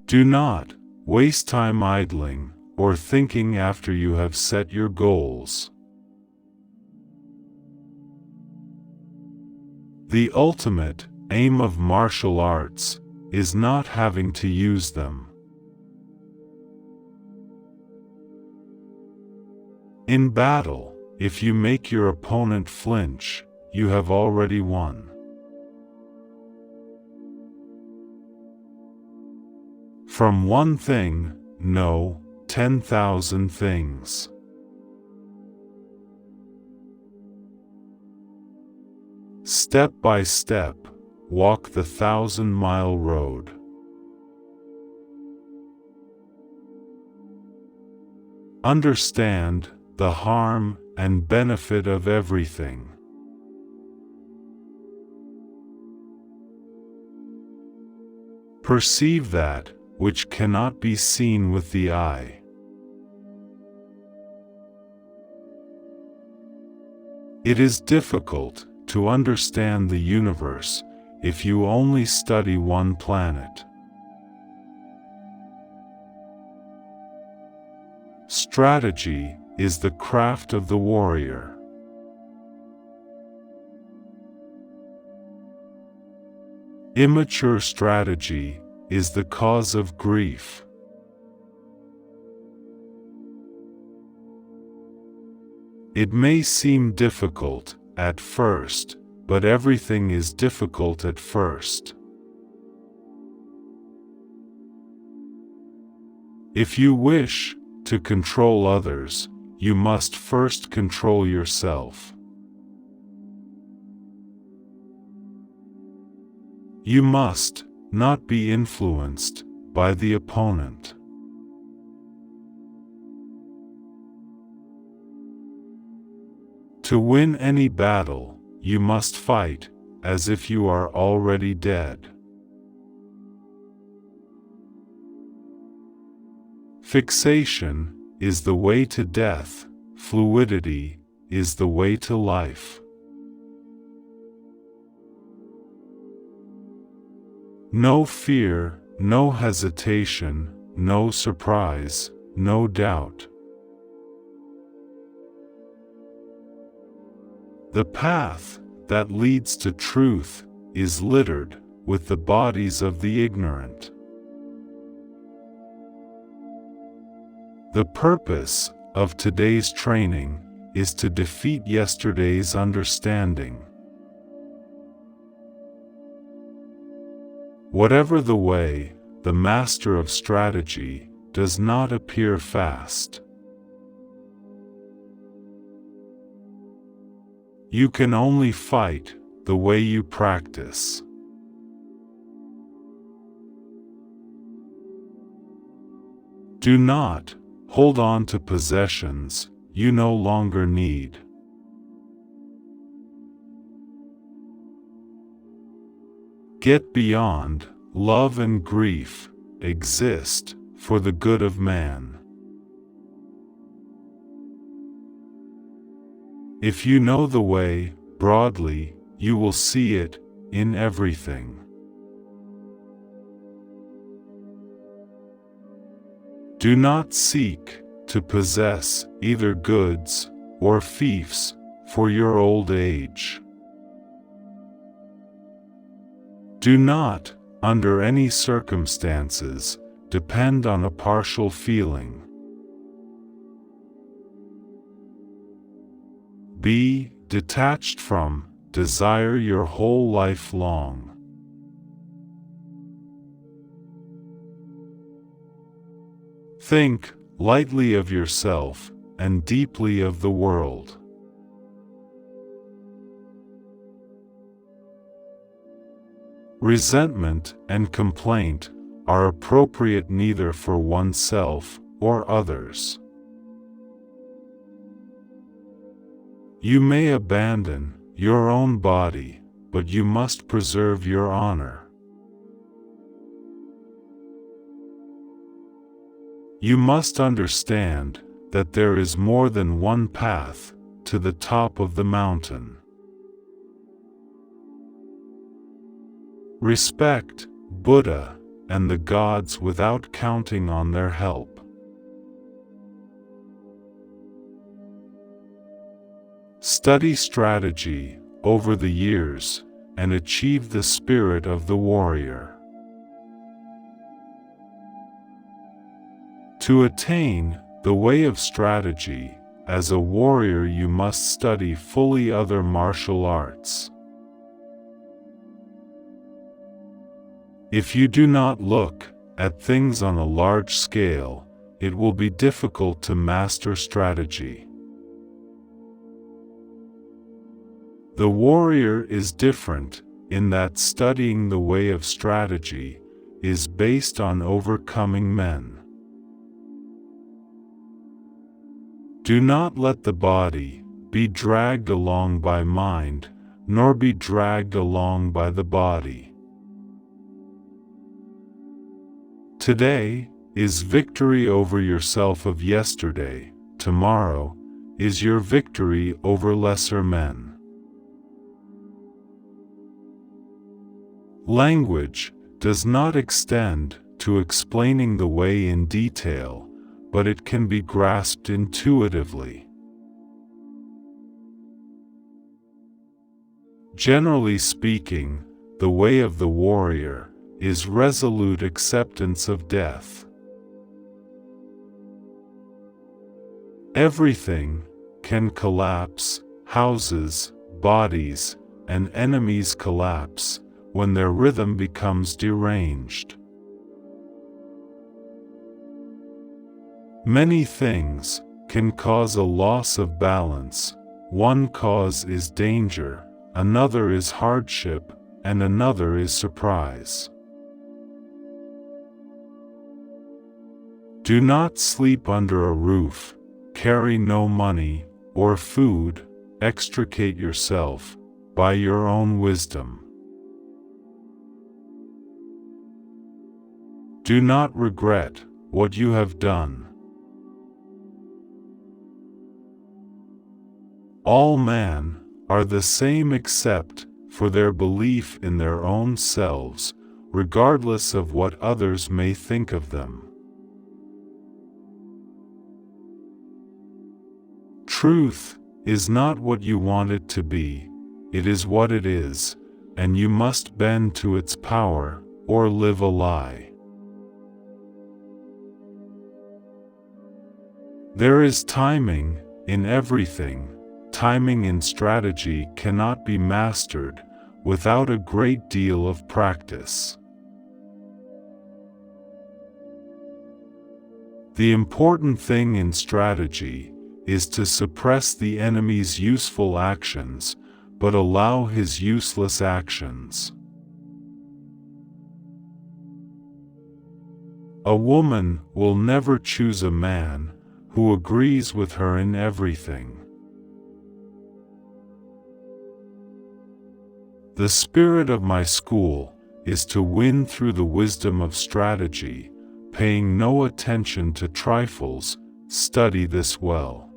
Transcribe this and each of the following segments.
Do not waste time idling or thinking after you have set your goals. The ultimate aim of martial arts is not having to use them. In battle, if you make your opponent flinch, you have already won. From one thing, know 10,000 things. Step by step, walk the 1,000-mile road. Understand the harm and benefit of everything. Perceive that which cannot be seen with the eye. It is difficult to understand the universe if you only study one planet. Strategy is the craft of the warrior. Immature strategy is the cause of grief. It may seem difficult at first, but everything is difficult at first. If you wish to control others, you must first control yourself. You must not be influenced by the opponent. To win any battle, you must fight as if you are already dead. Fixation is the way to death, fluidity is the way to life. No fear, no hesitation, no surprise, no doubt. The path that leads to truth is littered with the bodies of the ignorant. The purpose of today's training is to defeat yesterday's understanding. Whatever the way, the master of strategy does not appear fast. You can only fight the way you practice. Do not hold on to possessions you no longer need. Get beyond love and grief, exist for the good of man. If you know the way broadly, you will see it in everything. Do not seek to possess either goods or fiefs for your old age. Do not, under any circumstances, depend on a partial feeling. Be detached from desire your whole life long. Think lightly of yourself and deeply of the world. Resentment and complaint are appropriate neither for oneself or others. You may abandon your own body, but you must preserve your honor. You must understand that there is more than one path to the top of the mountain. Respect Buddha and the gods without counting on their help. Study strategy over the years and achieve the spirit of the warrior. To attain the way of strategy, as a warrior you must study fully other martial arts. If you do not look at things on a large scale, it will be difficult to master strategy. The warrior is different in that studying the way of strategy is based on overcoming men. Do not let the body be dragged along by mind, nor be dragged along by the body. Today is victory over yourself of yesterday. Tomorrow is your victory over lesser men. Language does not extend to explaining the way in detail, but it can be grasped intuitively. Generally speaking, the way of the warrior is resolute acceptance of death. Everything can collapse, houses, bodies, and enemies collapse when their rhythm becomes deranged. Many things can cause a loss of balance. One cause is danger, another is hardship, and another is surprise. Do not sleep under a roof, carry no money or food, extricate yourself by your own wisdom. Do not regret what you have done. All men are the same except for their belief in their own selves, regardless of what others may think of them. Truth is not what you want it to be, it is what it is, and you must bend to its power or live a lie. There is timing in everything. Timing in strategy cannot be mastered without a great deal of practice. The important thing in strategy is to suppress the enemy's useful actions, but allow his useless actions. A woman will never choose a man who agrees with her in everything. The spirit of my school is to win through the wisdom of strategy, paying no attention to trifles. Study this well.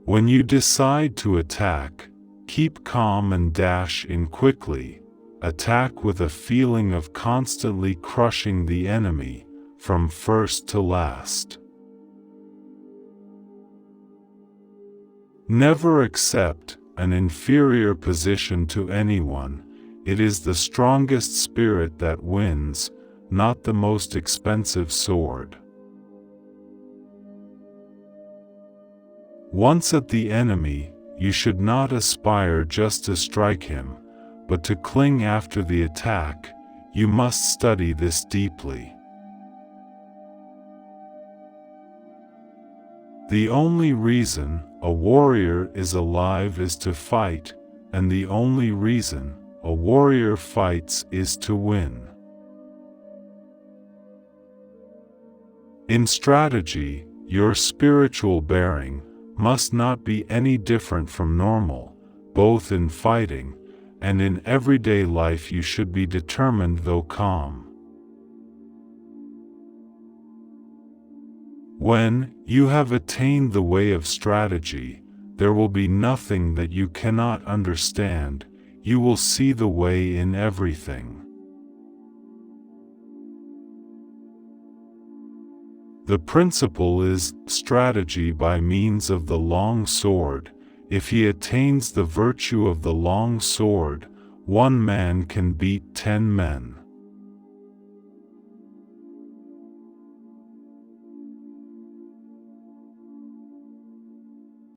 When you decide to attack, keep calm and dash in quickly. Attack with a feeling of constantly crushing the enemy from first to last. Never accept an inferior position to anyone. It is the strongest spirit that wins, not the most expensive sword. Once at the enemy, you should not aspire just to strike him, but to cling after the attack. You must study this deeply. The only reason a warrior is alive is to fight, and the only reason a warrior fights is to win. In strategy, your spiritual bearing must not be any different from normal. Both in fighting and in everyday life you should be determined though calm. When you have attained the way of strategy, there will be nothing that you cannot understand. you will see the way in everything. The principle is strategy by means of the long sword. If he attains the virtue of the long sword, one man can beat 10 men.